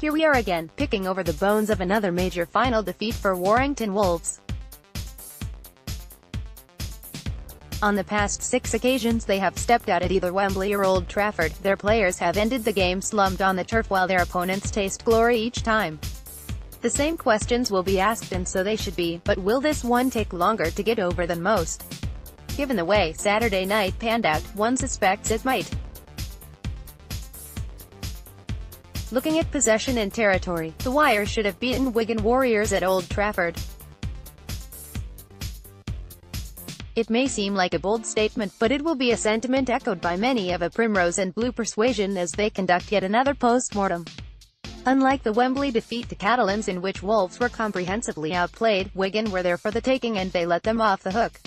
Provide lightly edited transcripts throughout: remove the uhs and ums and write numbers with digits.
Here we are again, picking over the bones of another major final defeat for Warrington Wolves. On the past 6 occasions they have stepped out at either Wembley or Old Trafford, their players have ended the game slumped on the turf while their opponents taste glory each time. The same questions will be asked, and so they should be, but will this one take longer to get over than most? Given the way Saturday night panned out, one suspects it might. Looking at possession and territory, the Wire should have beaten Wigan Warriors at Old Trafford. It may seem like a bold statement, but it will be a sentiment echoed by many of a Primrose and Blue persuasion as they conduct yet another post-mortem. Unlike the Wembley defeat to Catalans, in which Wolves were comprehensively outplayed, Wigan were there for the taking and they let them off the hook.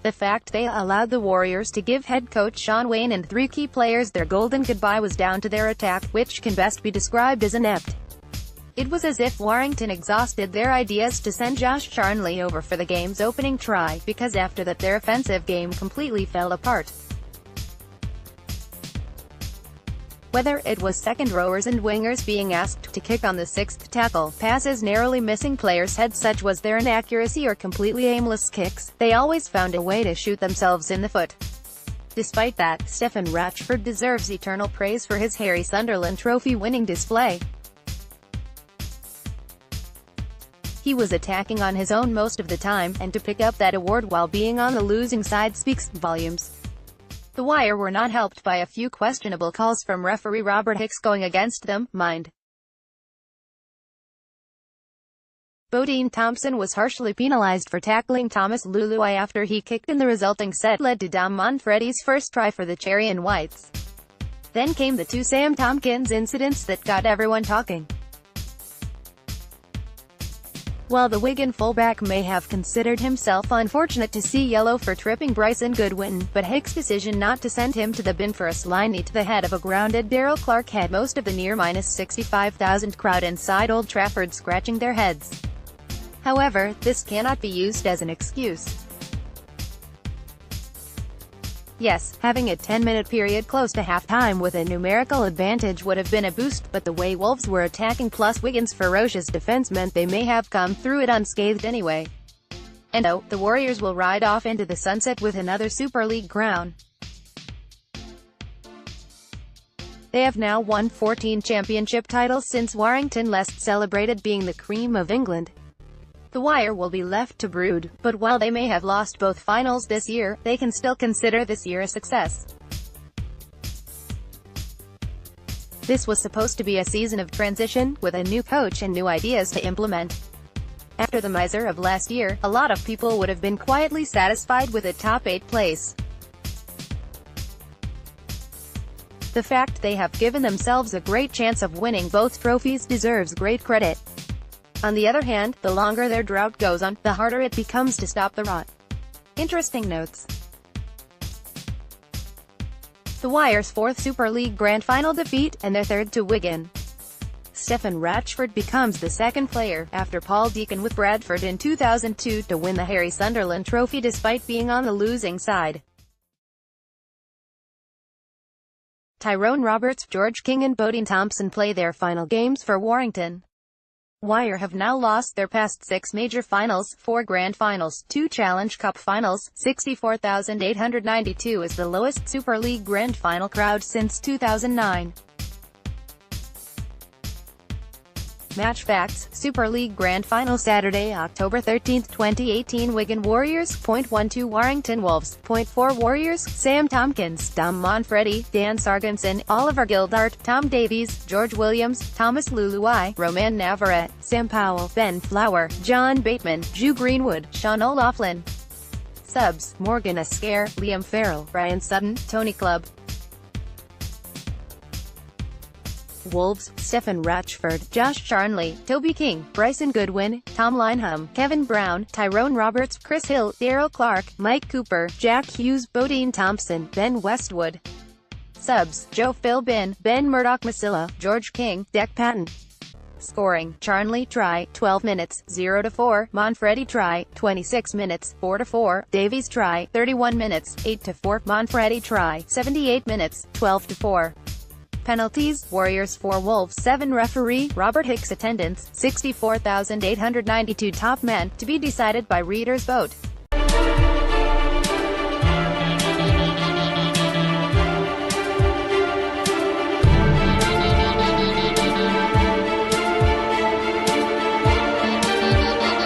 The fact they allowed the Warriors to give head coach Shaun Wane and 3 key players their golden goodbye was down to their attack, which can best be described as inept. It was as if Warrington exhausted their ideas to send Josh Charnley over for the game's opening try, because after that their offensive game completely fell apart. Whether it was second rowers and wingers being asked to kick on the 6th tackle, passes narrowly missing players' heads, such was their inaccuracy, or completely aimless kicks, they always found a way to shoot themselves in the foot. Despite that, Stephen Ratchford deserves eternal praise for his Harry Sunderland Trophy-winning display. He was attacking on his own most of the time, and to pick up that award while being on the losing side speaks volumes. The Wire were not helped by a few questionable calls from referee Robert Hicks going against them, mind. Bodene Thompson was harshly penalised for tackling Thomas Luluai after he kicked in the resulting set led to Dom Manfredi's first try for the Cherry and Whites. Then came the 2 Sam Tompkins incidents that got everyone talking. While the Wigan fullback may have considered himself unfortunate to see yellow for tripping Bryson Goodwin, but Hicks' decision not to send him to the bin for a sly knee to the head of a grounded Daryl Clark had most of the near -65,000 crowd inside Old Trafford scratching their heads. However, this cannot be used as an excuse. Yes, having a 10-minute period close to half-time with a numerical advantage would have been a boost, but the way Wolves were attacking plus Wigan's ferocious defense meant they may have come through it unscathed anyway. And so, the Warriors will ride off into the sunset with another Super League crown. They have now won 14 championship titles since Warrington last celebrated being the cream of England. The Wire will be left to brood, but while they may have lost both finals this year, they can still consider this year a success. This was supposed to be a season of transition, with a new coach and new ideas to implement. After the miser of last year, a lot of people would have been quietly satisfied with a top 8 place. The fact they have given themselves a great chance of winning both trophies deserves great credit. On the other hand, the longer their drought goes on, the harder it becomes to stop the rot. Interesting notes. The Wire's 4th Super League Grand Final defeat, and their 3rd to Wigan. Stephen Ratchford becomes the 2nd player, after Paul Deacon with Bradford in 2002, to win the Harry Sunderland Trophy despite being on the losing side. Tyrone Roberts, George King and Bodene Thompson play their final games for Warrington. Wire have now lost their past 6 major finals, 4 grand finals, 2 Challenge Cup finals. 64,892 is the lowest Super League Grand Final crowd since 2009. Match facts: Super League Grand Final Saturday, October 13, 2018. Wigan Warriors, 0.12 Warrington Wolves, 0.4 Warriors. Sam Tompkins, Dom Manfredi, Dan Sarginson, Oliver Gildart, Tom Davies, George Williams, Thomas Luluai, Roman Navarrete, Sam Powell, Ben Flower, John Bateman, Drew Greenwood, Sean O'Loughlin. Subs: Morgan Ascare, Liam Farrell, Brian Sutton, Tony Clubb. Wolves: Stephen Ratchford, Josh Charnley, Toby King, Bryson Goodwin, Tom Lineham, Kevin Brown, Tyrone Roberts, Chris Hill, Daryl Clark, Mike Cooper, Jack Hughes, Bodene Thompson, Ben Westwood. Subs: Joe Philbin, Ben Murdoch-Masila, George King, Deck Patton. Scoring: Charnley try, 12 minutes, 0-4, Manfredi try, 26 minutes, 4-4, Davies try, 31 minutes, 8-4, Manfredi try, 78 minutes, 12-4. Penalties, Warriors 4 Wolves 7 Referee, Robert Hicks Attendance, 64,892 Top men, to be decided by readers' vote.